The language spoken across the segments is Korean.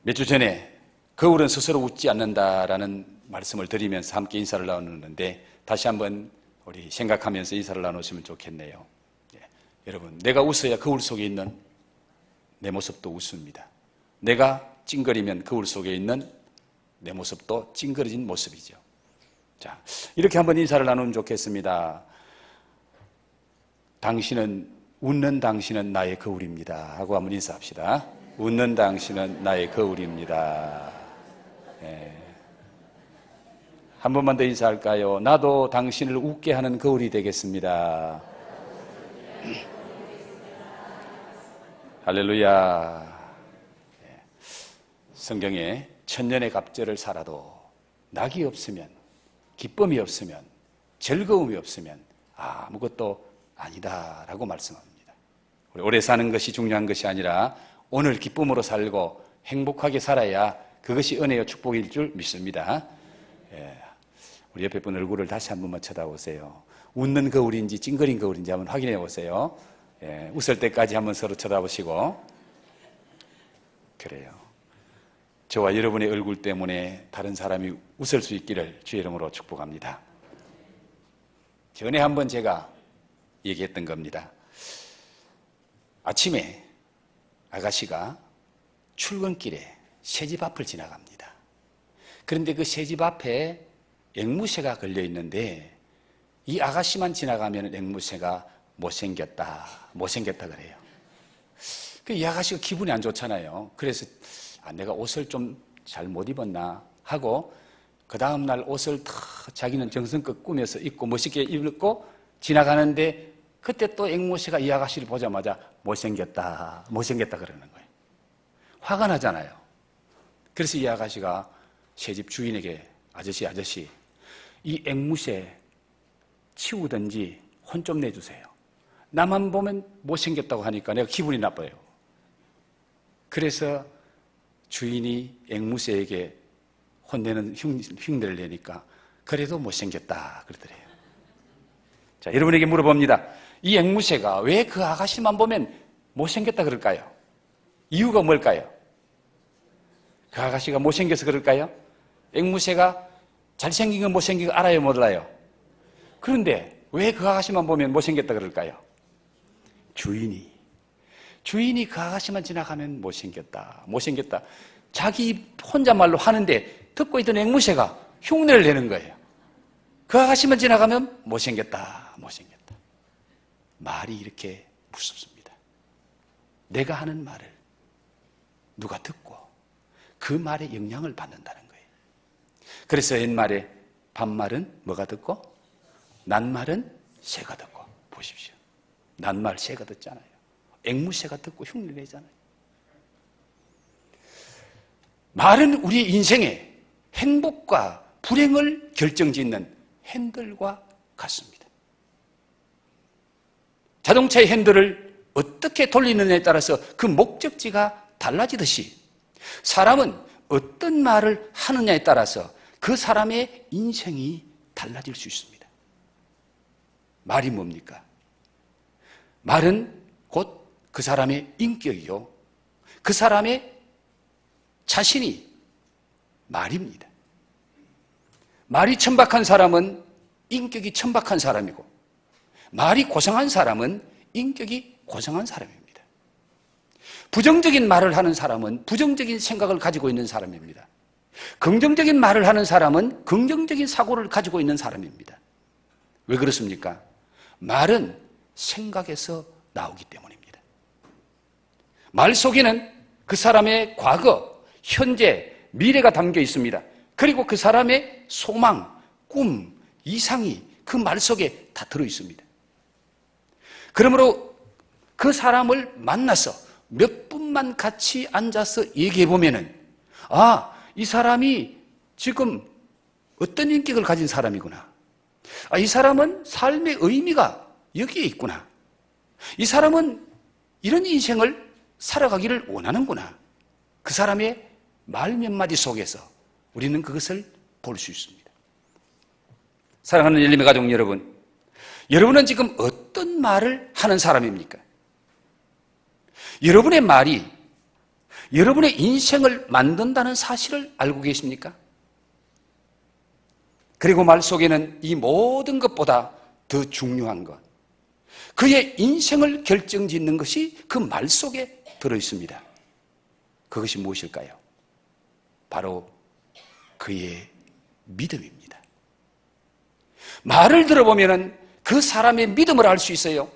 몇 주 전에 거울은 스스로 웃지 않는다라는 말씀을 드리면서 함께 인사를 나누는데 다시 한번 우리 생각하면서 인사를 나누시면 좋겠네요. 여러분, 내가 웃어야 거울 속에 있는 내 모습도 웃습니다. 내가 찡그리면 거울 속에 있는 내 모습도 찡그러진 모습이죠. 자, 이렇게 한번 인사를 나누면 좋겠습니다. 웃는 당신은 나의 거울입니다 하고 한번 인사합시다. 웃는 당신은 나의 거울입니다. 한 번만 더 인사할까요? 나도 당신을 웃게 하는 거울이 되겠습니다. 할렐루야. 성경에 천년의 갑절을 살아도 낙이 없으면, 기쁨이 없으면, 즐거움이 없으면 아무것도 아니다라고 말씀합니다. 우리 오래 사는 것이 중요한 것이 아니라 오늘 기쁨으로 살고 행복하게 살아야 그것이 은혜와 축복일 줄 믿습니다. 우리 옆에 분 얼굴을 다시 한 번만 쳐다보세요. 웃는 거울인지 찡그린 거울인지 한번 확인해 보세요. 웃을 때까지 한번 서로 쳐다보시고. 그래요. 저와 여러분의 얼굴 때문에 다른 사람이 웃을 수 있기를 주의 이름으로 축복합니다. 전에 한번 제가 얘기했던 겁니다. 아침에 아가씨가 출근길에 새집 앞을 지나갑니다. 그런데 그 새집 앞에 앵무새가 걸려 있는데 이 아가씨만 지나가면 앵무새가 못생겼다 그래요. 이 아가씨가 기분이 안 좋잖아요. 그래서 내가 옷을 좀 잘 못 입었나 하고 그 다음날 옷을 다 자기는 정성껏 꾸며서 입고 멋있게 입고 지나가는데 그때 또 앵무새가 이 아가씨를 보자마자 못생겼다 그러는 거예요. 화가 나잖아요. 그래서 이 아가씨가 새집 주인에게 아저씨 이 앵무새 치우든지 혼 좀 내주세요. 나만 보면 못생겼다고 하니까 내가 기분이 나빠요. 그래서 주인이 앵무새에게 혼내는 흉내를 내니까 그래도 못생겼다 그러더래요. 자, 여러분에게 물어봅니다. 이 앵무새가 왜 그 아가씨만 보면 못생겼다 그럴까요? 이유가 뭘까요? 그 아가씨가 못생겨서 그럴까요? 앵무새가 잘생긴 건 못생긴 거 알아요, 몰라요? 그런데 왜 그 아가씨만 보면 못생겼다 그럴까요? 주인이 그 아가씨만 지나가면 못생겼다 자기 혼잣말로 하는데 듣고 있던 앵무새가 흉내를 내는 거예요. 그 아가씨만 지나가면 못생겼다 말이 이렇게 무섭습니다. 내가 하는 말을 누가 듣고 그 말에 영향을 받는다는 거예요. 그래서 옛말에 반말은 뭐가 듣고 낱말은 새가 듣고. 보십시오. 낱말 새가 듣잖아요. 앵무새가 듣고 흉내내잖아요. 말은 우리 인생의 행복과 불행을 결정짓는 핸들과 같습니다. 자동차의 핸들을 어떻게 돌리느냐에 따라서 그 목적지가 달라지듯이 사람은 어떤 말을 하느냐에 따라서 그 사람의 인생이 달라질 수 있습니다. 말이 뭡니까? 말은 곧 그 사람의 인격이요. 그 사람의 자신이 말입니다. 말이 천박한 사람은 인격이 천박한 사람이고 말이 고상한 사람은 인격이 고상한 사람입니다. 부정적인 말을 하는 사람은 부정적인 생각을 가지고 있는 사람입니다. 긍정적인 말을 하는 사람은 긍정적인 사고를 가지고 있는 사람입니다. 왜 그렇습니까? 말은 생각에서 나오기 때문입니다. 말 속에는 그 사람의 과거, 현재, 미래가 담겨 있습니다. 그리고 그 사람의 소망, 꿈, 이상이 그 말 속에 다 들어 있습니다. 그러므로 그 사람을 만나서 몇 분만 같이 앉아서 얘기해 보면은 이 사람이 지금 어떤 인격을 가진 사람이구나. 이 사람은 삶의 의미가 여기에 있구나. 이 사람은 이런 인생을 살아가기를 원하는구나. 그 사람의 말 몇 마디 속에서 우리는 그것을 볼 수 있습니다. 사랑하는 열림의 가족 여러분, 여러분은 지금 어떤 말을 하는 사람입니까? 여러분의 말이 여러분의 인생을 만든다는 사실을 알고 계십니까? 그리고 말 속에는 이 모든 것보다 더 중요한 것, 그의 인생을 결정짓는 것이 그 말 속에 들어있습니다. 그것이 무엇일까요? 바로 그의 믿음입니다. 말을 들어보면 그 사람의 믿음을 알 수 있어요.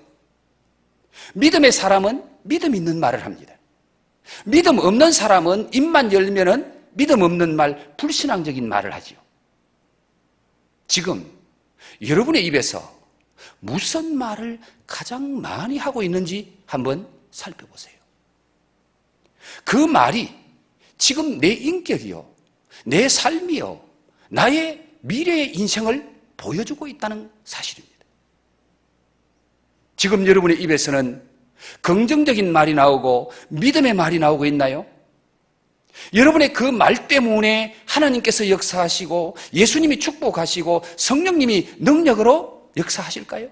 믿음의 사람은 믿음 있는 말을 합니다. 믿음 없는 사람은 입만 열면 믿음 없는 말, 불신앙적인 말을 하지요. 지금 여러분의 입에서 무슨 말을 가장 많이 하고 있는지 한번 살펴보세요. 그 말이 지금 내 인격이요, 내 삶이요, 나의 미래의 인생을 보여주고 있다는 사실입니다. 지금 여러분의 입에서는 긍정적인 말이 나오고 믿음의 말이 나오고 있나요? 여러분의 그 말 때문에 하나님께서 역사하시고 예수님이 축복하시고 성령님이 능력으로 역사하실까요?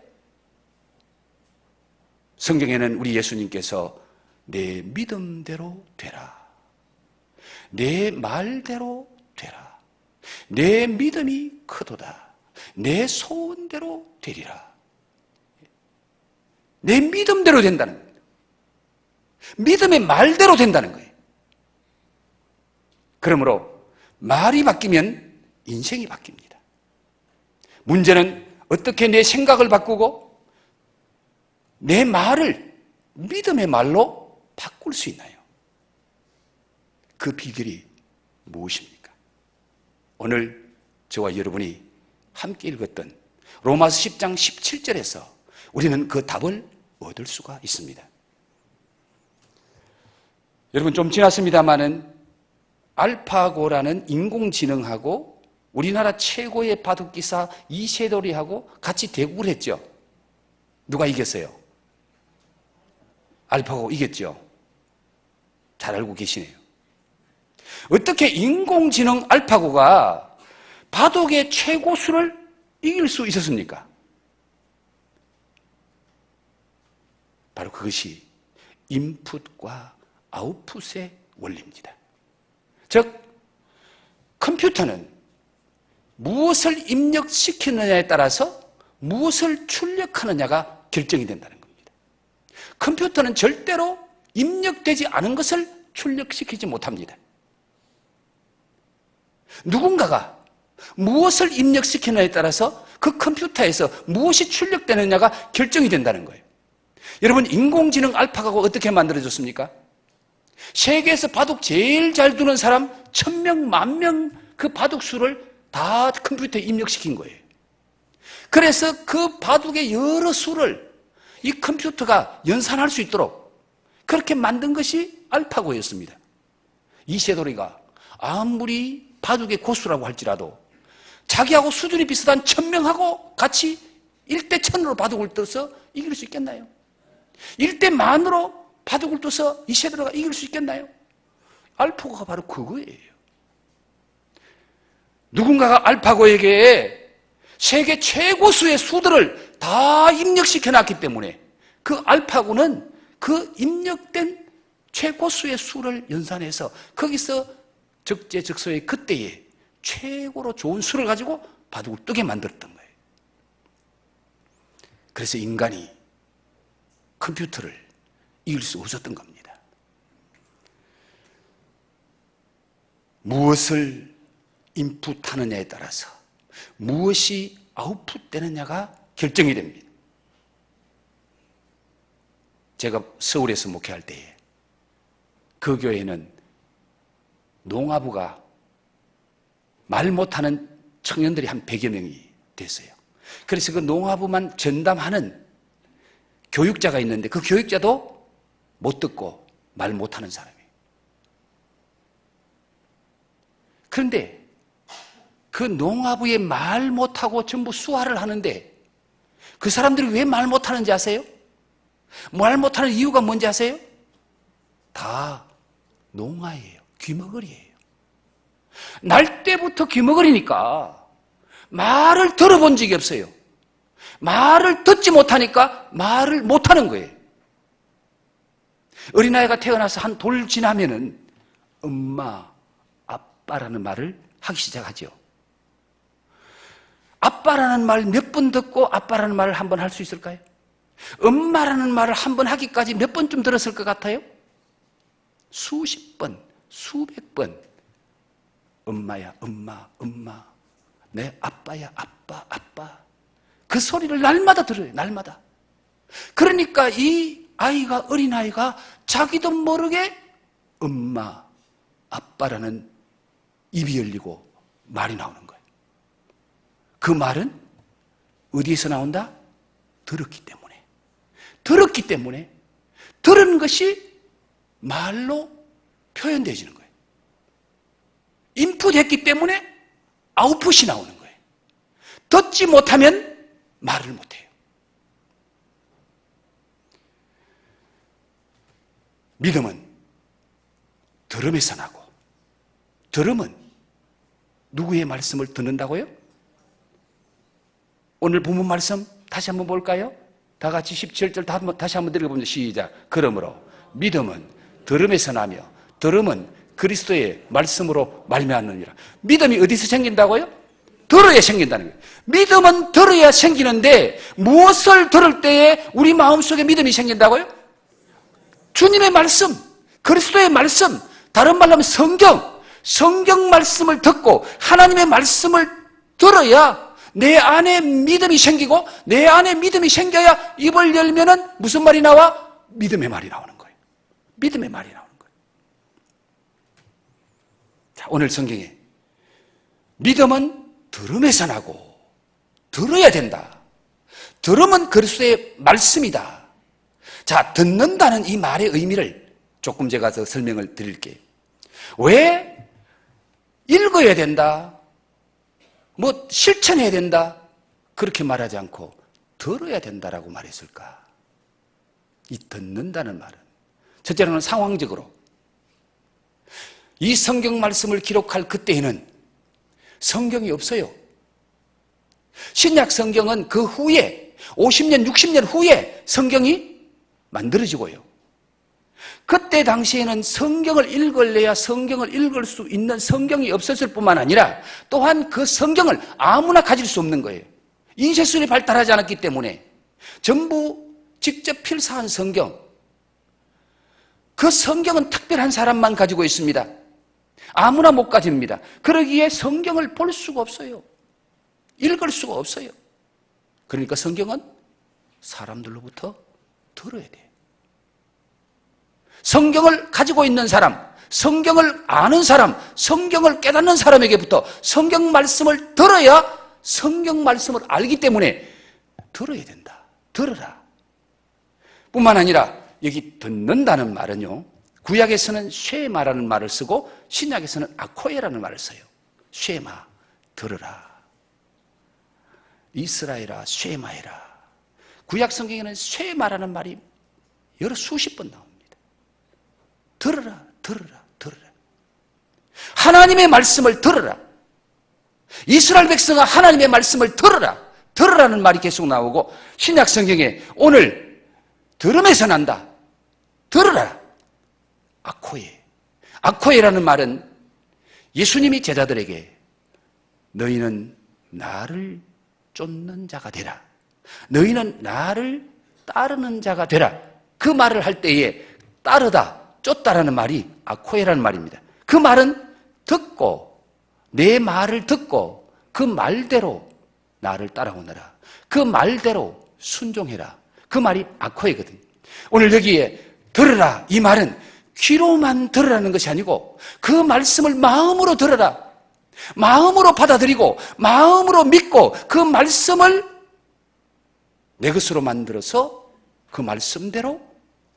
성경에는 우리 예수님께서 내 믿음대로 되라, 내 말대로 되라, 내 믿음이 크도다, 내 소원대로 되리라. 내 믿음대로 된다는 거예요. 믿음의 말대로 된다는 거예요. 그러므로 말이 바뀌면 인생이 바뀝니다. 문제는 어떻게 내 생각을 바꾸고 내 말을 믿음의 말로 바꿀 수 있나요? 그 비결이 무엇입니까? 오늘 저와 여러분이 함께 읽었던 로마서 10장 17절에서 우리는 그 답을 얻을 수가 있습니다. 여러분, 좀 지났습니다마는 알파고라는 인공지능하고 우리나라 최고의 바둑기사 이세돌이하고 같이 대국을 했죠. 누가 이겼어요? 알파고 이겼죠. 잘 알고 계시네요. 어떻게 인공지능 알파고가 바둑의 최고수를 이길 수 있었습니까? 바로 그것이 인풋과 아웃풋의 원리입니다. 즉, 컴퓨터는 무엇을 입력시키느냐에 따라서 무엇을 출력하느냐가 결정이 된다는 겁니다. 컴퓨터는 절대로 입력되지 않은 것을 출력시키지 못합니다. 누군가가 무엇을 입력시키느냐에 따라서 그 컴퓨터에서 무엇이 출력되느냐가 결정이 된다는 거예요. 여러분, 인공지능 알파고가 어떻게 만들어졌습니까? 세계에서 바둑 제일 잘 두는 사람 1000명, 10,000명 그 바둑 수를 다 컴퓨터에 입력시킨 거예요. 그래서 그 바둑의 여러 수를 이 컴퓨터가 연산할 수 있도록 그렇게 만든 것이 알파고였습니다. 이세돌이가 아무리 바둑의 고수라고 할지라도 자기하고 수준이 비슷한 1000명하고 같이 1대 1000으로 바둑을 떠서 이길 수 있겠나요? 1대 10,000으로 바둑을 떠서 이세돌이가 이길 수 있겠나요? 알파고가 바로 그거예요. 누군가가 알파고에게 세계 최고수의 수들을 다 입력시켜놨기 때문에 그 알파고는 그 입력된 최고수의 수를 연산해서 거기서 적재적소의 그때에 최고로 좋은 수를 가지고 바둑을 뜨게 만들었던 거예요. 그래서 인간이 컴퓨터를 이길 수 없었던 겁니다. 무엇을 인풋하느냐에 따라서 무엇이 아웃풋되느냐가 결정이 됩니다. 제가 서울에서 목회할 때에 그 교회에는 농아부가 말 못하는 청년들이 한 100여 명이 됐어요. 그래서 그 농아부만 전담하는 교육자가 있는데 그 교육자도 못 듣고 말 못하는 사람이에요. 그런데 그 농아부의 말 못하고 전부 수화를 하는데 그 사람들이 왜 말 못하는지 아세요? 말 못하는 이유가 뭔지 아세요? 다 농아예요. 귀머거리예요. 날 때부터 귀머거리니까 말을 들어본 적이 없어요. 말을 듣지 못하니까 말을 못하는 거예요. 어린아이가 태어나서 한 돌 지나면은 엄마, 아빠라는 말을 하기 시작하죠. 아빠라는 말 몇 번 듣고 아빠라는 말을 한 번 할 수 있을까요? 엄마라는 말을 한 번 하기까지 몇 번쯤 들었을 것 같아요? 수십 번, 수백 번. 엄마야, 엄마, 엄마. 내 아빠야, 아빠, 아빠. 그 소리를 날마다 들어요, 날마다. 그러니까 이 아이가, 어린아이가 자기도 모르게 엄마, 아빠라는 입이 열리고 말이 나오는 거예요. 그 말은 어디에서 나온다? 들었기 때문에. 들었기 때문에 들은 것이 말로 표현되어지는 거예요. 인풋했기 때문에 아웃풋이 나오는 거예요. 듣지 못하면 말을 못해요. 믿음은 들음에서 나고, 들음은 누구의 말씀을 듣는다고요? 오늘 본문 말씀 다시 한번 볼까요? 다 같이 17절 다시 한번 읽어보면 시작. 그러므로 믿음은 들음에서 나며 들음은 그리스도의 말씀으로 말미암느니라. 믿음이 어디서 생긴다고요? 들어야 생긴다는 거예요. 믿음은 들어야 생기는데 무엇을 들을 때에 우리 마음속에 믿음이 생긴다고요? 주님의 말씀, 그리스도의 말씀, 다른 말로 하면 성경 말씀을 듣고 하나님의 말씀을 들어야 내 안에 믿음이 생기고, 내 안에 믿음이 생겨야 입을 열면은 무슨 말이 나와? 믿음의 말이 나오는 거예요. 믿음의 말이 나오는 거예요. 자, 오늘 성경에 믿음은 들음에서 나고 들어야 된다. 들음은 그리스도의 말씀이다. 자, 듣는다는 이 말의 의미를 조금 제가 더 설명을 드릴게요. 왜 읽어야 된다, 뭐 실천해야 된다, 그렇게 말하지 않고 들어야 된다라고 말했을까? 이 듣는다는 말은 첫째로는 상황적으로 이 성경 말씀을 기록할 그때에는 성경이 없어요. 신약 성경은 그 후에 50년, 60년 후에 성경이 만들어지고요. 그때 당시에는 성경을 읽을래야 성경을 읽을 수 있는 성경이 없었을 뿐만 아니라 또한 그 성경을 아무나 가질 수 없는 거예요. 인쇄술이 발달하지 않았기 때문에 전부 직접 필사한 성경, 그 성경은 특별한 사람만 가지고 있습니다. 아무나 못 가집니다. 그러기에 성경을 볼 수가 없어요. 읽을 수가 없어요. 그러니까 성경은 사람들로부터 들어야 돼요. 성경을 가지고 있는 사람, 성경을 아는 사람, 성경을 깨닫는 사람에게부터 성경 말씀을 들어야 성경 말씀을 알기 때문에 들어야 된다. 들어라. 뿐만 아니라 여기 듣는다는 말은요, 구약에서는 쉐마라는 말을 쓰고 신약에서는 아코에라는 말을 써요. 쉐마, 들으라. 이스라엘아, 쉐마해라. 구약 성경에는 쉐마라는 말이 여러 수십 번 나옵니다. 들으라, 들으라, 들으라. 하나님의 말씀을 들으라. 이스라엘 백성아, 하나님의 말씀을 들으라. 들으라는 말이 계속 나오고, 신약 성경에 오늘 들음에서 난다. 들으라. 아코에. 아코에라는 말은 예수님이 제자들에게 너희는 나를 쫓는 자가 되라. 너희는 나를 따르는 자가 되라. 그 말을 할 때에 따르다, 쫓다라는 말이 아코에라는 말입니다. 그 말은 듣고, 내 말을 듣고 그 말대로 나를 따라오너라. 그 말대로 순종해라. 그 말이 아코에거든요. 오늘 여기에 들으라, 이 말은 귀로만 들으라는 것이 아니고 그 말씀을 마음으로 들으라. 마음으로 받아들이고 마음으로 믿고 그 말씀을 내 것으로 만들어서 그 말씀대로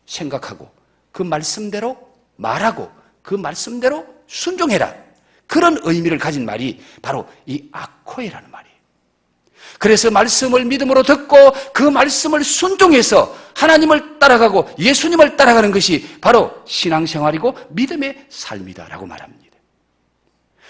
생각하고 그 말씀대로 말하고 그 말씀대로 순종해라. 그런 의미를 가진 말이 바로 이 아코에라는 말이에요. 그래서 말씀을 믿음으로 듣고 그 말씀을 순종해서 하나님을 따라가고 예수님을 따라가는 것이 바로 신앙생활이고 믿음의 삶이다라고 말합니다.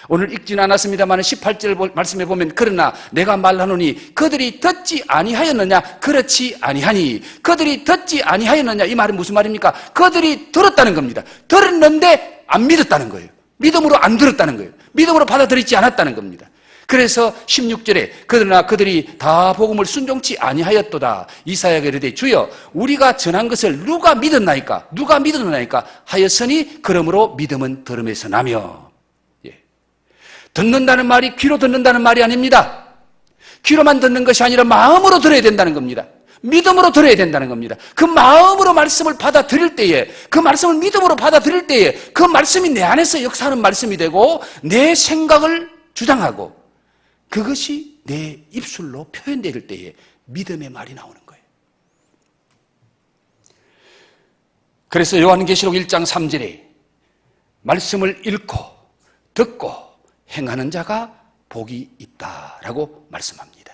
오늘 읽지는 않았습니다만 18절 말씀해 보면 그러나 내가 말하노니 그들이 듣지 아니하였느냐? 그렇지 아니하니. 그들이 듣지 아니하였느냐? 이 말은 무슨 말입니까? 그들이 들었다는 겁니다. 들었는데 안 믿었다는 거예요. 믿음으로 안 들었다는 거예요. 믿음으로 받아들이지 않았다는 겁니다. 그래서 16절에 그러나 그들이 다 복음을 순종치 아니하였도다. 이사야가 이르되 주여 우리가 전한 것을 누가 믿었나이까? 누가 믿었나이까? 하였으니 그러므로 믿음은 들음에서 나며. 듣는다는 말이 귀로 듣는다는 말이 아닙니다. 귀로만 듣는 것이 아니라 마음으로 들어야 된다는 겁니다. 믿음으로 들어야 된다는 겁니다. 그 마음으로 말씀을 받아들일 때에, 그 말씀을 믿음으로 받아들일 때에 그 말씀이 내 안에서 역사하는 말씀이 되고 내 생각을 주장하고 그것이 내 입술로 표현될 때에 믿음의 말이 나오는 거예요. 그래서 요한계시록 1장 3절에 말씀을 읽고 듣고 행하는 자가 복이 있다라고 말씀합니다.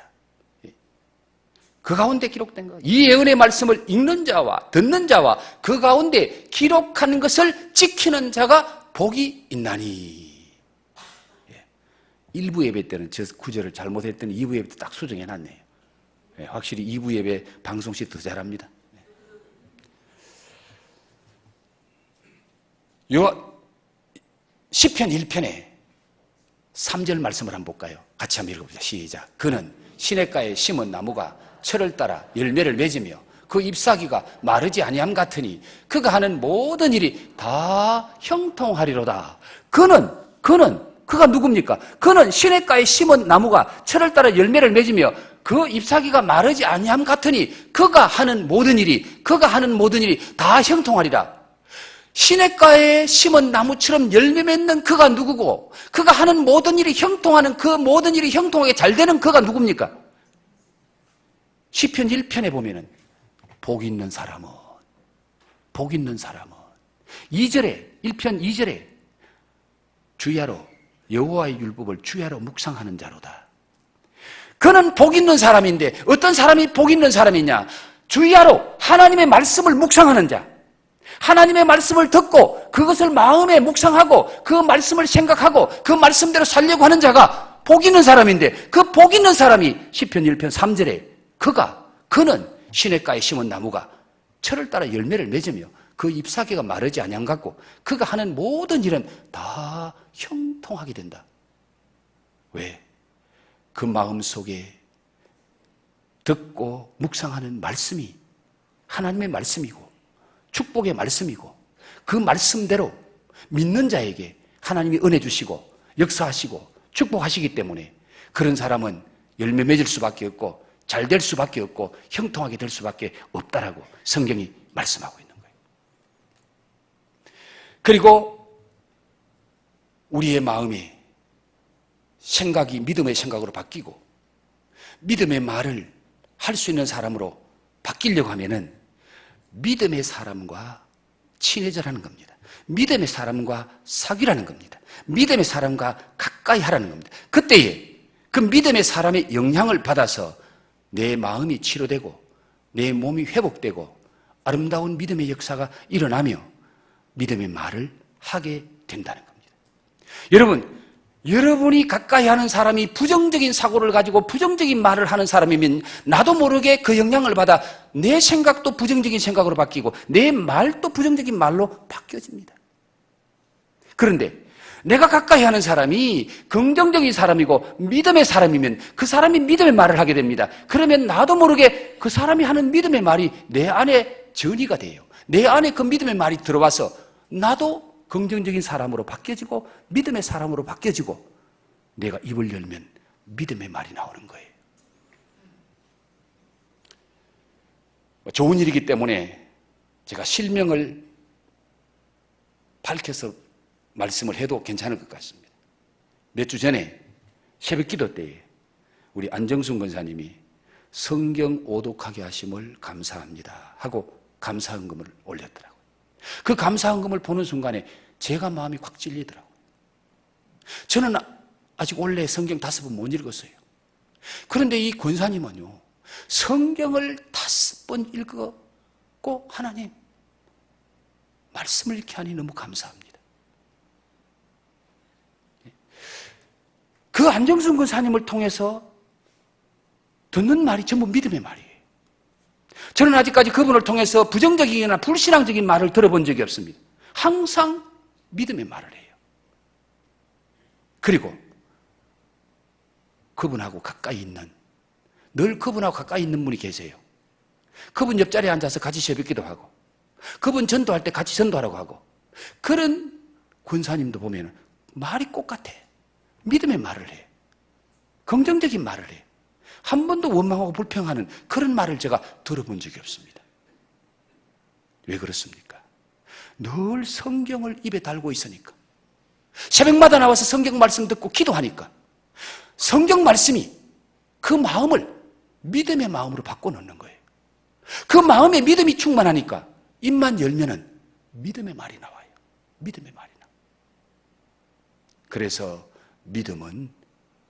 그 가운데 기록된 거. 이 예언의 말씀을 읽는 자와 듣는 자와 그 가운데 기록한 것을 지키는 자가 복이 있나니. 1부 예배 때는 저 구절을 잘못했더니 2부 예배 때 딱 수정해놨네요. 확실히 2부 예배 방송시 더 잘합니다. 요 시편 1편에 3절 말씀을 한번 볼까요? 같이 한번 읽어보자. 시작. 그는 시냇가에 심은 나무가 철을 따라 열매를 맺으며 그 잎사귀가 마르지 아니함 같으니 그가 하는 모든 일이 다 형통하리로다. 그가 누굽니까? 그는 시냇가에 심은 나무가 철을 따라 열매를 맺으며 그 잎사귀가 마르지 아니함 같으니 그가 하는 모든 일이 다 형통하리라. 시냇가에 심은 나무처럼 열매 맺는 그가 누구고 그가 하는 모든 일이 형통하는 그 모든 일이 형통하게 잘 되는 그가 누굽니까? 시편 1편에 보면은 복 있는 사람은 2절에 1편 2절에 주야로 여호와의 율법을 주야로 묵상하는 자로다. 그는 복 있는 사람인데 어떤 사람이 복 있는 사람이냐? 주야로 하나님의 말씀을 묵상하는 자. 하나님의 말씀을 듣고 그것을 마음에 묵상하고 그 말씀을 생각하고 그 말씀대로 살려고 하는 자가 복 있는 사람인데 그 복 있는 사람이 시편 1편 3절에 그는 시냇가에 심은 나무가 철을 따라 열매를 맺으며 그 잎사귀가 마르지 아니함 같고 그가 하는 모든 일은 다 형통하게 된다. 왜? 그 마음속에 듣고 묵상하는 말씀이 하나님의 말씀이고 축복의 말씀이고 그 말씀대로 믿는 자에게 하나님이 은혜 주시고 역사하시고 축복하시기 때문에 그런 사람은 열매 맺을 수밖에 없고 잘 될 수밖에 없고 형통하게 될 수밖에 없다라고 성경이 말씀하고 있는 거예요. 그리고 우리의 마음에 생각이 믿음의 생각으로 바뀌고 믿음의 말을 할 수 있는 사람으로 바뀌려고 하면은 믿음의 사람과 친해져라는 겁니다. 믿음의 사람과 사귀라는 겁니다. 믿음의 사람과 가까이 하라는 겁니다. 그때에 그 믿음의 사람의 영향을 받아서 내 마음이 치료되고 내 몸이 회복되고 아름다운 믿음의 역사가 일어나며 믿음의 말을 하게 된다는 겁니다. 여러분이 가까이 하는 사람이 부정적인 사고를 가지고 부정적인 말을 하는 사람이면 나도 모르게 그 영향을 받아 내 생각도 부정적인 생각으로 바뀌고 내 말도 부정적인 말로 바뀌어집니다. 그런데 내가 가까이 하는 사람이 긍정적인 사람이고 믿음의 사람이면 그 사람이 믿음의 말을 하게 됩니다. 그러면 나도 모르게 그 사람이 하는 믿음의 말이 내 안에 전이가 돼요. 내 안에 그 믿음의 말이 들어와서 나도 긍정적인 사람으로 바뀌어지고 믿음의 사람으로 바뀌어지고 내가 입을 열면 믿음의 말이 나오는 거예요. 좋은 일이기 때문에 제가 실명을 밝혀서 말씀을 해도 괜찮을 것 같습니다. 몇 주 전에 새벽 기도 때에 우리 안정순 권사님이 성경 오독하게 하심을 감사합니다 하고 감사헌금을 올렸더라고요. 그 감사헌금을 보는 순간에 제가 마음이 확 찔리더라고요. 저는 아직 원래 성경 5번 못 읽었어요. 그런데 이 권사님은요, 성경을 5번 읽었고 하나님 말씀을 이렇게 하니 너무 감사합니다. 그 안정순 권사님을 통해서 듣는 말이 전부 믿음의 말이에요. 저는 아직까지 그분을 통해서 부정적이거나 불신앙적인 말을 들어본 적이 없습니다. 항상 믿음의 말을 해요. 그리고 그분하고 가까이 있는, 늘 그분하고 가까이 있는 분이 계세요. 그분 옆자리에 앉아서 같이 새벽기도 하고, 그분 전도할 때 같이 전도하라고 하고, 그런 권사님도 보면 말이 꼭 같아. 믿음의 말을 해. 긍정적인 말을 해. 한 번도 원망하고 불평하는 그런 말을 제가 들어본 적이 없습니다. 왜 그렇습니까? 늘 성경을 입에 달고 있으니까. 새벽마다 나와서 성경 말씀 듣고 기도하니까 성경 말씀이 그 마음을 믿음의 마음으로 바꿔놓는 거예요. 그 마음에 믿음이 충만하니까 입만 열면은 믿음의 말이 나와요. 믿음의 말이 나와요. 그래서 믿음은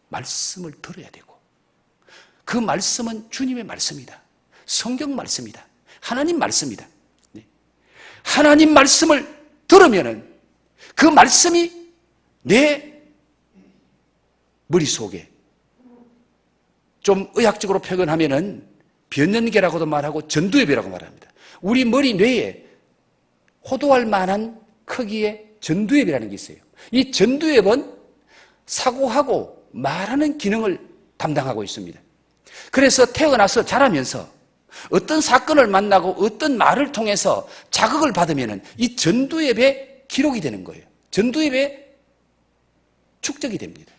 말씀을 들어야 되고, 그 말씀은 주님의 말씀이다. 성경 말씀이다. 하나님 말씀이다. 하나님 말씀을 들으면은 그 말씀이 내 머릿속에, 좀 의학적으로 표현하면은 변연계라고도 말하고 전두엽이라고 말합니다. 우리 머리 뇌에 호도할 만한 크기의 전두엽이라는 게 있어요. 이 전두엽은 사고하고 말하는 기능을 담당하고 있습니다. 그래서 태어나서 자라면서 어떤 사건을 만나고 어떤 말을 통해서 자극을 받으면 이 전두엽에 기록이 되는 거예요. 전두엽에 축적이 됩니다.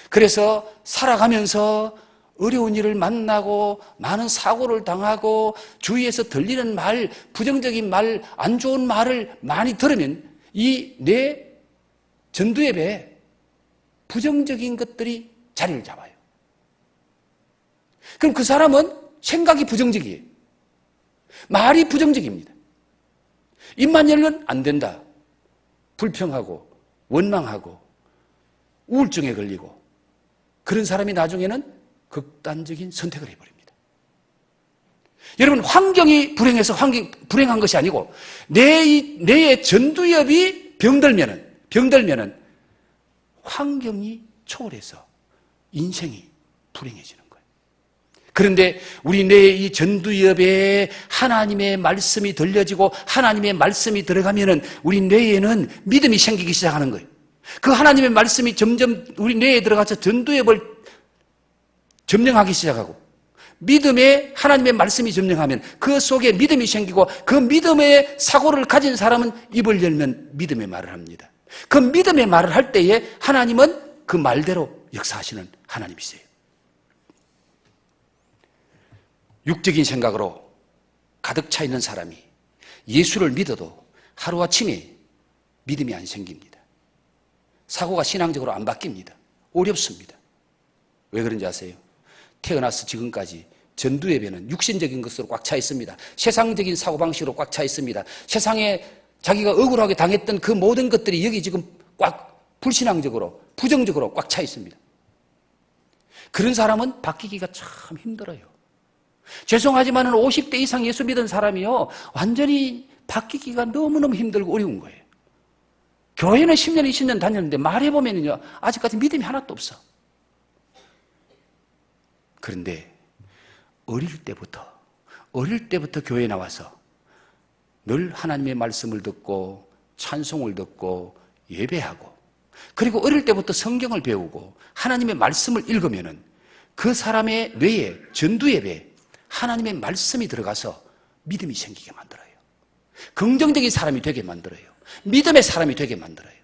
그래서 살아가면서 어려운 일을 만나고 많은 사고를 당하고 주위에서 들리는 말, 부정적인 말, 안 좋은 말을 많이 들으면 이 뇌 전두엽에 부정적인 것들이 자리를 잡아요. 그럼 그 사람은 생각이 부정적이에요. 말이 부정적입니다. 입만 열면 안 된다. 불평하고 원망하고 우울증에 걸리고, 그런 사람이 나중에는 극단적인 선택을 해버립니다. 여러분, 환경이 불행해서 불행한 것이 아니고 뇌의 전두엽이 병들면은 환경이 초월해서 인생이 불행해지는 거예요. 그런데 우리 뇌의 이 전두엽에 하나님의 말씀이 들려지고 하나님의 말씀이 들어가면은 우리 뇌에는 믿음이 생기기 시작하는 거예요. 그 하나님의 말씀이 점점 우리 뇌에 들어가서 전두엽을 점령하기 시작하고, 믿음에 하나님의 말씀이 점령하면 그 속에 믿음이 생기고, 그 믿음의 사고를 가진 사람은 입을 열면 믿음의 말을 합니다. 그 믿음의 말을 할 때에 하나님은 그 말대로 역사하시는 하나님이세요. 육적인 생각으로 가득 차 있는 사람이 예수를 믿어도 하루아침에 믿음이 안 생깁니다. 사고가 신앙적으로 안 바뀝니다. 어렵습니다. 왜 그런지 아세요? 태어나서 지금까지 전두엽에는 육신적인 것으로 꽉 차 있습니다. 세상적인 사고방식으로 꽉 차 있습니다. 세상에 자기가 억울하게 당했던 그 모든 것들이 여기 지금 꽉 불신앙적으로, 부정적으로 꽉 차 있습니다. 그런 사람은 바뀌기가 참 힘들어요. 죄송하지만 50대 이상 예수 믿은 사람이요, 완전히 바뀌기가 너무너무 힘들고 어려운 거예요. 교회는 10년, 20년 다녔는데 말해보면요, 아직까지 믿음이 하나도 없어. 그런데 어릴 때부터 교회에 나와서 늘 하나님의 말씀을 듣고 찬송을 듣고 예배하고, 그리고 어릴 때부터 성경을 배우고 하나님의 말씀을 읽으면은 그 사람의 뇌에, 전두엽에 하나님의 말씀이 들어가서 믿음이 생기게 만들어요. 긍정적인 사람이 되게 만들어요. 믿음의 사람이 되게 만들어요.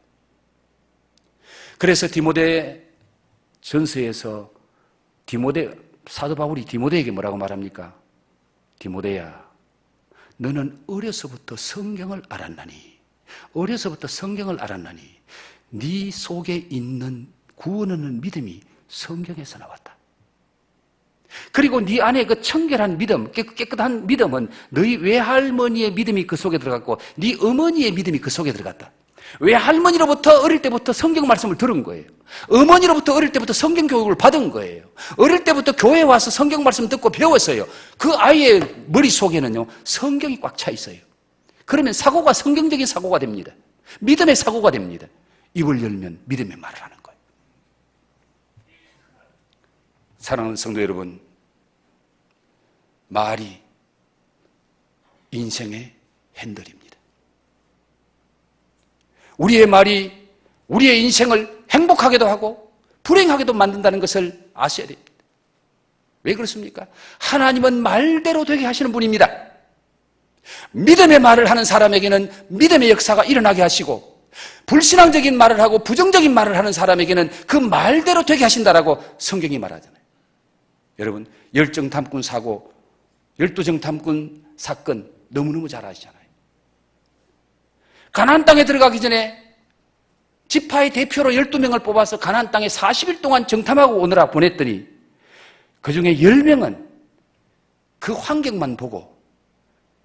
그래서 디모데 전서에서 사도 바울이 디모데에게 뭐라고 말합니까? 디모데야, 너는 어려서부터 성경을 알았나니 네 속에 있는 구원하는 믿음이 성경에서 나왔다. 그리고 네 안에 그 청결한 믿음, 깨끗한 믿음은 너희 외할머니의 믿음이 그 속에 들어갔고 네 어머니의 믿음이 그 속에 들어갔다. 외할머니로부터 어릴 때부터 성경 말씀을 들은 거예요. 어머니로부터 어릴 때부터 성경 교육을 받은 거예요. 어릴 때부터 교회에 와서 성경 말씀 듣고 배웠어요. 그 아이의 머릿속에는요, 성경이 꽉 차 있어요. 그러면 사고가 성경적인 사고가 됩니다. 믿음의 사고가 됩니다. 입을 열면 믿음의 말을 하는 거예요. 사랑하는 성도 여러분, 말이 인생의 핸들입니다. 우리의 말이 우리의 인생을 행복하게도 하고 불행하게도 만든다는 것을 아셔야 됩니다. 왜 그렇습니까? 하나님은 말대로 되게 하시는 분입니다. 믿음의 말을 하는 사람에게는 믿음의 역사가 일어나게 하시고, 불신앙적인 말을 하고 부정적인 말을 하는 사람에게는 그 말대로 되게 하신다라고 성경이 말하잖아요. 여러분, 열정탐꾼 사고, 열두정탐꾼 사건 너무너무 잘 아시잖아요. 가나안 땅에 들어가기 전에 지파의 대표로 12명을 뽑아서 가나안 땅에 40일 동안 정탐하고 오느라 보냈더니 그 중에 10명은 그 환경만 보고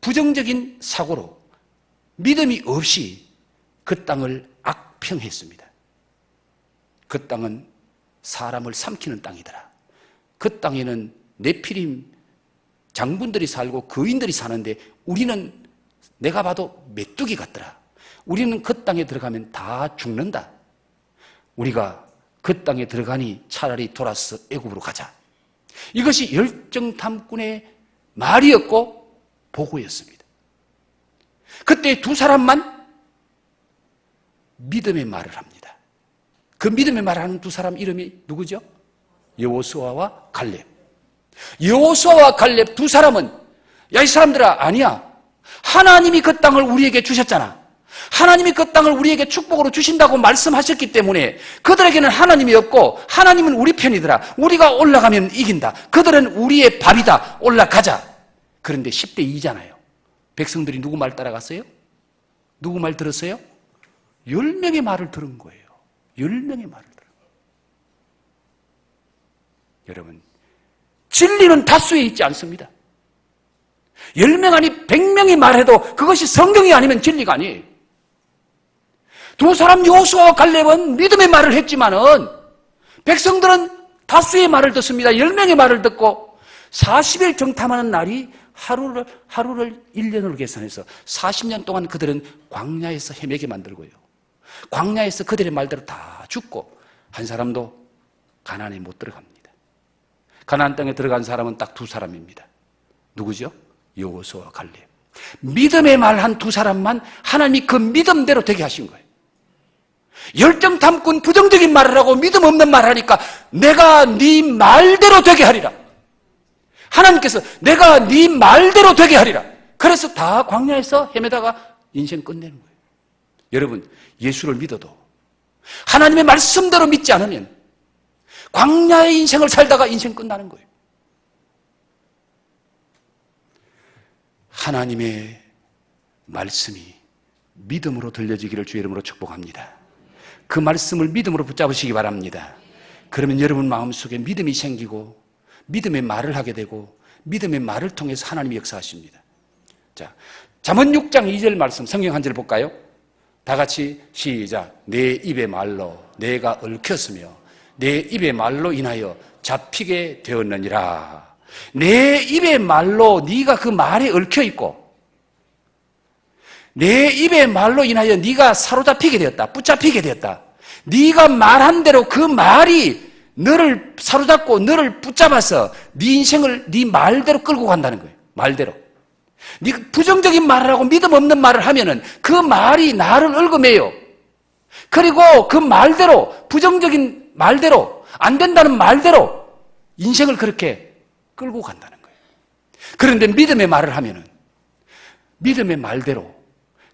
부정적인 사고로 믿음이 없이 그 땅을 악평했습니다. 그 땅은 사람을 삼키는 땅이더라. 그 땅에는 네피림 장군들이 살고 거인들이 사는데 우리는 내가 봐도 메뚜기 같더라. 우리는 그 땅에 들어가면 다 죽는다. 우리가 그 땅에 들어가니 차라리 돌아서 애굽으로 가자. 이것이 열정탐꾼의 말이었고 보고였습니다. 그때 두 사람만 믿음의 말을 합니다. 그 믿음의 말을 하는 두 사람 이름이 누구죠? 여호수아와 갈렙. 여호수아와 갈렙 두 사람은, 야, 이 사람들아, 아니야. 하나님이 그 땅을 우리에게 주셨잖아. 하나님이 그 땅을 우리에게 축복으로 주신다고 말씀하셨기 때문에 그들에게는 하나님이 없고 하나님은 우리 편이더라. 우리가 올라가면 이긴다. 그들은 우리의 밥이다. 올라가자. 그런데 10대 2잖아요. 백성들이 누구 말 따라갔어요? 누구 말 들었어요? 10명의 말을 들은 거예요. 10명의 말을 들은 거예요. 여러분, 진리는 다수에 있지 않습니다. 10명 아니 100명이 말해도 그것이 성경이 아니면 진리가 아니에요. 두 사람 여호수아와 갈렙은 믿음의 말을 했지만은 백성들은 다수의 말을 듣습니다. 10명의 말을 듣고 40일 정탐하는 날이 하루를 1년으로 계산해서 40년 동안 그들은 광야에서 헤매게 만들고요. 광야에서 그들의 말대로 다 죽고 한 사람도 가나안에 못 들어갑니다. 가나안 땅에 들어간 사람은 딱 두 사람입니다. 누구죠? 여호수아와 갈렙. 믿음의 말 한 두 사람만 하나님이 그 믿음대로 되게 하신 거예요. 열정탐꾼 부정적인 말을 하고 믿음 없는 말을 하니까 내가 네 말대로 되게 하리라. 하나님께서 내가 네 말대로 되게 하리라. 그래서 다 광야에서 헤매다가 인생 끝내는 거예요. 여러분, 예수를 믿어도 하나님의 말씀대로 믿지 않으면 광야의 인생을 살다가 인생 끝나는 거예요. 하나님의 말씀이 믿음으로 들려지기를 주의 이름으로 축복합니다. 그 말씀을 믿음으로 붙잡으시기 바랍니다. 그러면 여러분 마음속에 믿음이 생기고 믿음의 말을 하게 되고 믿음의 말을 통해서 하나님이 역사하십니다. 자, 잠언 6장 2절 말씀 성경 한 절 볼까요? 다 같이 시작. 내 입의 말로 내가 얽혔으며 내 입의 말로 인하여 잡히게 되었느니라. 내 입의 말로 네가 그 말에 얽혀 있고 내 입의 말로 인하여 네가 사로잡히게 되었다. 붙잡히게 되었다. 네가 말한 대로 그 말이 너를 사로잡고 너를 붙잡아서 네 인생을 네 말대로 끌고 간다는 거예요. 말대로. 네가 부정적인 말을 하고 믿음 없는 말을 하면은 그 말이 나를 얽어매요. 그리고 그 말대로 부정적인 말대로 안 된다는 말대로 인생을 그렇게 끌고 간다는 거예요. 그런데 믿음의 말을 하면은 믿음의 말대로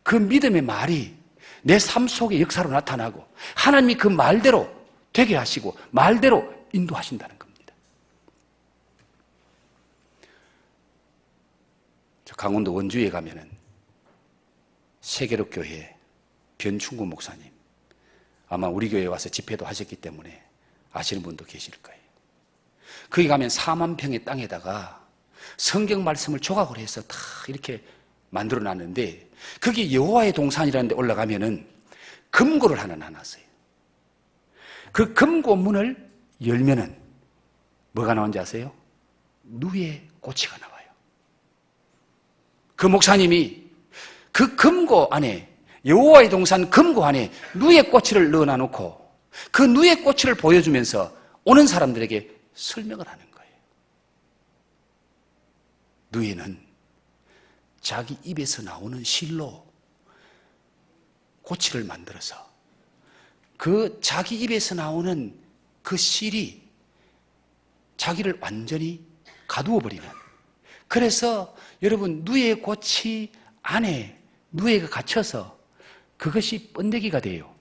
그 믿음의 말이 내 삶 속에 역사로 나타나고 하나님이 그 말대로 되게 하시고 말대로 인도하신다는 겁니다. 저 강원도 원주에 가면은 세계로교회 변충구 목사님, 아마 우리 교회에 와서 집회도 하셨기 때문에 아시는 분도 계실 거예요. 거기 가면 4만 평의 땅에다가 성경 말씀을 조각을 해서 다 이렇게 만들어 놨는데 거기 여호와의 동산이라는 데 올라가면은 금고를 하나 놔놨어요. 그 금고 문을 열면은 뭐가 나온지 아세요? 누에 꼬치가 나와요. 그 목사님이 그 금고 안에 여호와의 동산 금고 안에 누에 꼬치를 넣어놔 놓고 그 누에 꼬치를 보여주면서 오는 사람들에게 설명을 하는 거예요. 누에는 자기 입에서 나오는 실로 고치를 만들어서 그 자기 입에서 나오는 그 실이 자기를 완전히 가두어 버리는, 그래서 여러분 누에의 고치 안에 누에가 갇혀서 그것이 번데기가 돼요.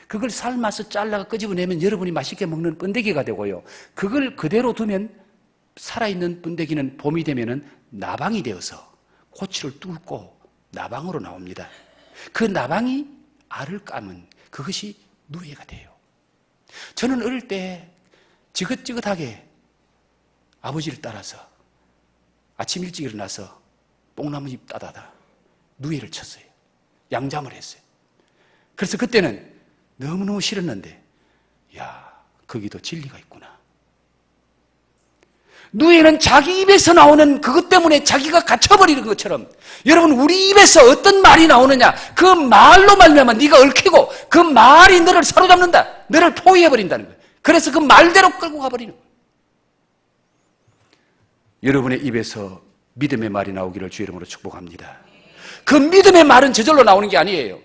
그걸 삶아서 잘라서 끄집어내면 여러분이 맛있게 먹는 번데기가 되고요, 그걸 그대로 두면 살아있는 번데기는 봄이 되면은 나방이 되어서 고치를 뚫고 나방으로 나옵니다. 그 나방이 알을 까면 그것이 누에가 돼요. 저는 어릴 때 지긋지긋하게 아버지를 따라서 아침 일찍 일어나서 뽕나무잎 따다가 누에를 쳤어요. 양잠을 했어요. 그래서 그때는 너무너무 싫었는데, 야, 거기도 진리가 있구나. 누에는 자기 입에서 나오는 그것 때문에 자기가 갇혀버리는 것처럼, 여러분 우리 입에서 어떤 말이 나오느냐, 그 말로 말미암아 네가 얽히고 그 말이 너를 사로잡는다, 너를 포위해버린다는 거예요. 그래서 그 말대로 끌고 가버리는 거예요. 여러분의 입에서 믿음의 말이 나오기를 주 이름으로 축복합니다. 그 믿음의 말은 저절로 나오는 게 아니에요.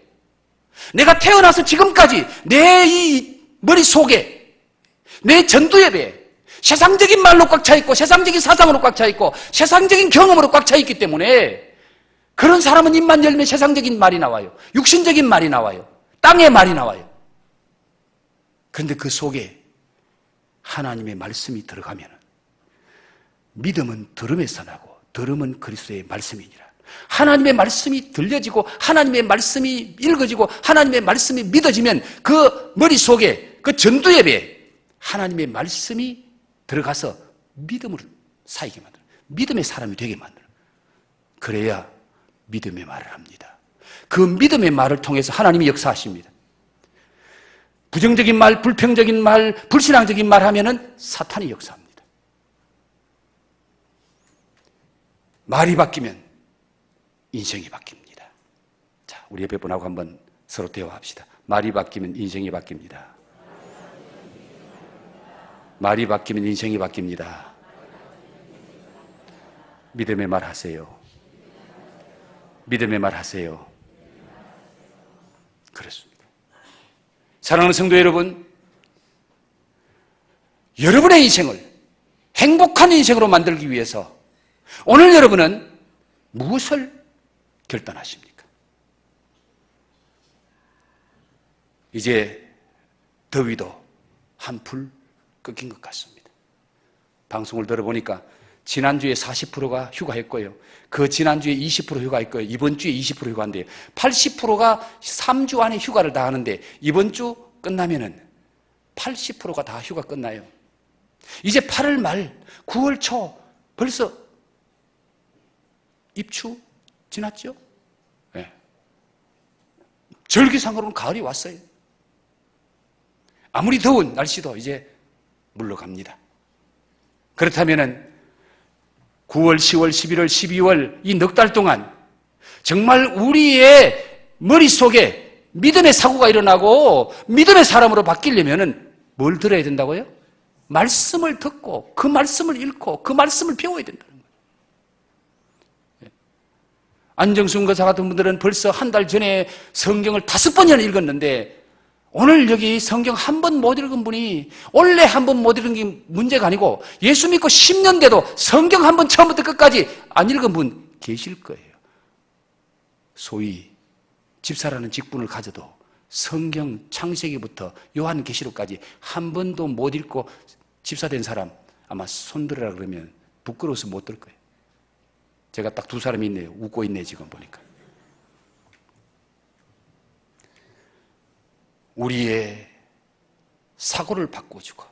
내가 태어나서 지금까지 내 이 머릿속에, 내 전두엽 배에 세상적인 말로 꽉 차 있고 세상적인 사상으로 꽉 차 있고 세상적인 경험으로 꽉 차 있기 때문에, 그런 사람은 입만 열면 세상적인 말이 나와요. 육신적인 말이 나와요. 땅의 말이 나와요. 그런데 그 속에 하나님의 말씀이 들어가면 믿음은 들음에서 나고 들음은 그리스도의 말씀이니라. 하나님의 말씀이 들려지고 하나님의 말씀이 읽어지고 하나님의 말씀이 믿어지면 그 머릿속에, 그 전두엽에 하나님의 말씀이 들어가서 믿음을 쌓이게 만들어요. 믿음의 사람이 되게 만들어요. 그래야 믿음의 말을 합니다. 그 믿음의 말을 통해서 하나님이 역사하십니다. 부정적인 말, 불평적인 말, 불신앙적인 말 하면은 사탄이 역사합니다. 말이 바뀌면 인생이 바뀝니다. 자, 우리 옆에 분하고 한번 서로 대화합시다. 말이 바뀌면 인생이 바뀝니다. 말이 바뀌면 인생이 바뀝니다. 믿음의 말 하세요. 믿음의 말 하세요. 그렇습니다. 사랑하는 성도 여러분, 여러분의 인생을 행복한 인생으로 만들기 위해서 오늘 여러분은 무엇을 결단하십니까? 이제 더위도 한풀 꺾인 것 같습니다. 방송을 들어보니까 지난주에 40%가 휴가했고요, 그 지난주에 20% 휴가했고요, 이번 주에 20% 휴가인데요, 80%가 3주 안에 휴가를 다 하는데 이번 주 끝나면은 80%가 다 휴가 끝나요. 이제 8월 말, 9월 초 벌써 입추 지났죠? 네. 절기상으로는 가을이 왔어요. 아무리 더운 날씨도 이제 물러갑니다. 그렇다면은 9월, 10월, 11월, 12월 이 넉 달 동안 정말 우리의 머릿속에 믿음의 사고가 일어나고 믿음의 사람으로 바뀌려면은 뭘 들어야 된다고요? 말씀을 듣고 그 말씀을 읽고 그 말씀을 배워야 된다는 거예요. 안정순 거사 같은 분들은 벌써 한 달 전에 성경을 5번이나 읽었는데, 오늘 여기 성경 한 번 못 읽은 분이, 원래 한 번 못 읽은 게 문제가 아니고 예수 믿고 10년 돼도 성경 한 번 처음부터 끝까지 안 읽은 분 계실 거예요. 소위 집사라는 직분을 가져도 성경 창세기부터 요한계시록까지 한 번도 못 읽고 집사 된 사람 아마 손들으라 그러면 부끄러워서 못 들 거예요. 제가 딱 2사람이 있네요. 웃고 있네 지금 보니까. 우리의 사고를 바꿔주고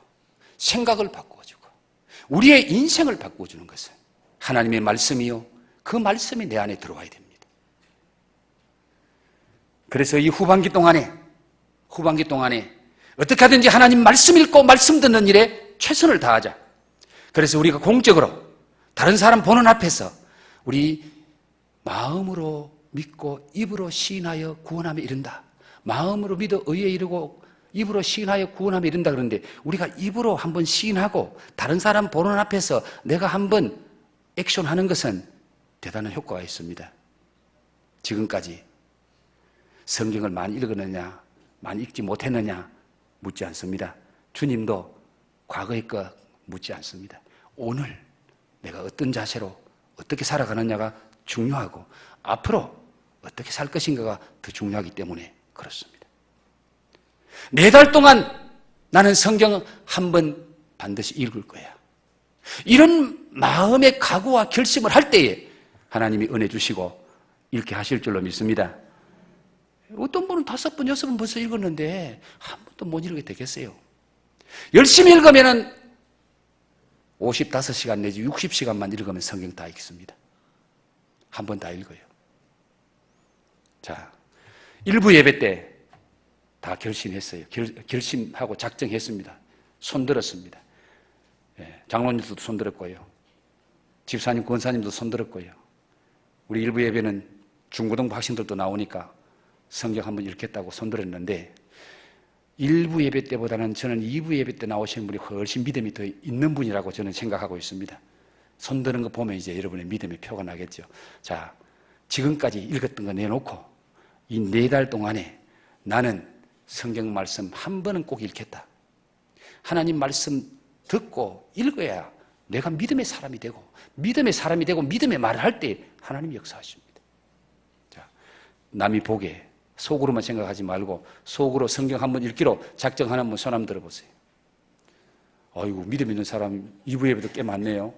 생각을 바꿔주고 우리의 인생을 바꿔주는 것은 하나님의 말씀이요, 그 말씀이 내 안에 들어와야 됩니다. 그래서 이 후반기 동안에 어떻게 하든지 하나님 말씀 읽고 말씀 듣는 일에 최선을 다하자. 그래서 우리가 공적으로 다른 사람 보는 앞에서 우리 마음으로 믿고 입으로 시인하여 구원하며 이른다, 마음으로 믿어 의에 이르고 입으로 시인하여 구원하며 이른다 그러는데 우리가 입으로 한번 시인하고 다른 사람 보는 앞에서 내가 한번 액션하는 것은 대단한 효과가 있습니다. 지금까지 성경을 많이 읽었느냐, 많이 읽지 못했느냐 묻지 않습니다. 주님도 과거의 것 묻지 않습니다. 오늘 내가 어떤 자세로 어떻게 살아가느냐가 중요하고 앞으로 어떻게 살 것인가가 더 중요하기 때문에 그렇습니다. 4달 동안 나는 성경 한 번 반드시 읽을 거야. 이런 마음의 각오와 결심을 할 때에 하나님이 은혜 주시고 읽게 하실 줄로 믿습니다. 어떤 분은 5번, 6번 벌써 읽었는데 한 번도 못 읽게 되겠어요. 열심히 읽으면 55시간 내지 60시간만 읽으면 성경 다 읽습니다. 한 번 다 읽어요. 자, 일부 예배 때 다 결심했어요. 결심하고 작정했습니다. 손들었습니다. 장로님들도 손들었고요. 집사님, 권사님도 손들었고요. 우리 일부 예배는 중고등부 학생들도 나오니까 성경 한번 읽겠다고 손들었는데 일부 예배 때보다는 저는 2부 예배 때 나오시는 분이 훨씬 믿음이 더 있는 분이라고 저는 생각하고 있습니다. 손드는 거 보면 이제 여러분의 믿음의 표가 나겠죠. 자, 지금까지 읽었던 거 내놓고 이 4달 동안에 나는 성경 말씀 한 번은 꼭 읽겠다. 하나님 말씀 듣고 읽어야 내가 믿음의 사람이 되고 믿음의 말을 할 때 하나님이 역사하십니다. 자, 남이 보게 속으로만 생각하지 말고 속으로 성경 한번 읽기로 작정하는 분 손 한번 들어보세요. 아이고, 믿음 있는 사람 2부 예배도 꽤 많네요.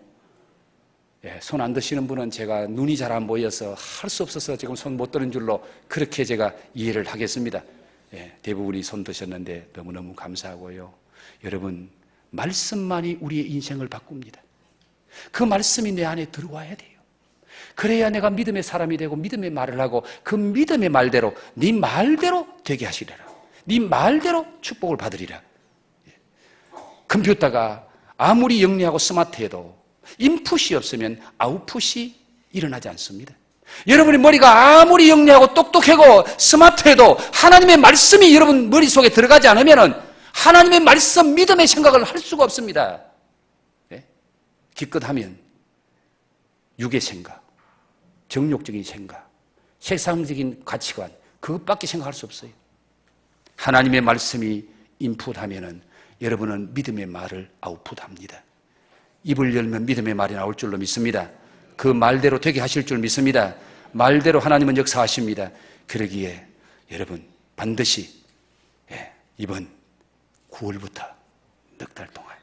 손 안 드시는 분은 제가 눈이 잘 안 보여서 할 수 없어서 지금 손 못 드는 줄로 그렇게 제가 이해를 하겠습니다. 대부분이 손 드셨는데 너무너무 감사하고요. 여러분, 말씀만이 우리의 인생을 바꿉니다. 그 말씀이 내 안에 들어와야 돼요. 그래야 내가 믿음의 사람이 되고 믿음의 말을 하고 그 믿음의 말대로 네 말대로 되게 하시리라. 네 말대로 축복을 받으리라. 컴퓨터가 아무리 영리하고 스마트해도 인풋이 없으면 아웃풋이 일어나지 않습니다. 여러분의 머리가 아무리 영리하고 똑똑하고 스마트해도 하나님의 말씀이 여러분 머릿속에 들어가지 않으면 하나님의 말씀, 믿음의 생각을 할 수가 없습니다. 기껏 하면 육의 생각, 정욕적인 생각, 세상적인 가치관, 그것밖에 생각할 수 없어요. 하나님의 말씀이 인풋하면은 여러분은 믿음의 말을 아웃풋합니다. 입을 열면 믿음의 말이 나올 줄로 믿습니다. 그 말대로 되게 하실 줄 믿습니다. 말대로 하나님은 역사하십니다. 그러기에 여러분 반드시 이번 9월부터 넉 달 동안,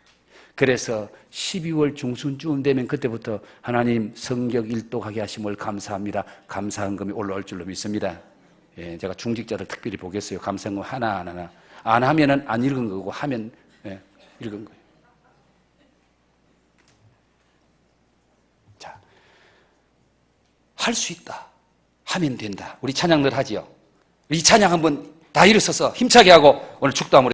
그래서 12월 중순쯤 되면 그때부터 하나님 성경 일독하게 하심을 감사합니다. 감사헌금이 올라올 줄로 믿습니다. 제가 중직자들 특별히 보겠어요. 감사헌금 하나하나. 안 하면은 안 읽은 거고 하면 읽은 거예요. 자, 할 수 있다. 하면 된다. 우리 찬양들 하지요. 이 찬양 한번 다 일어서서 힘차게 하고 오늘 축도함으로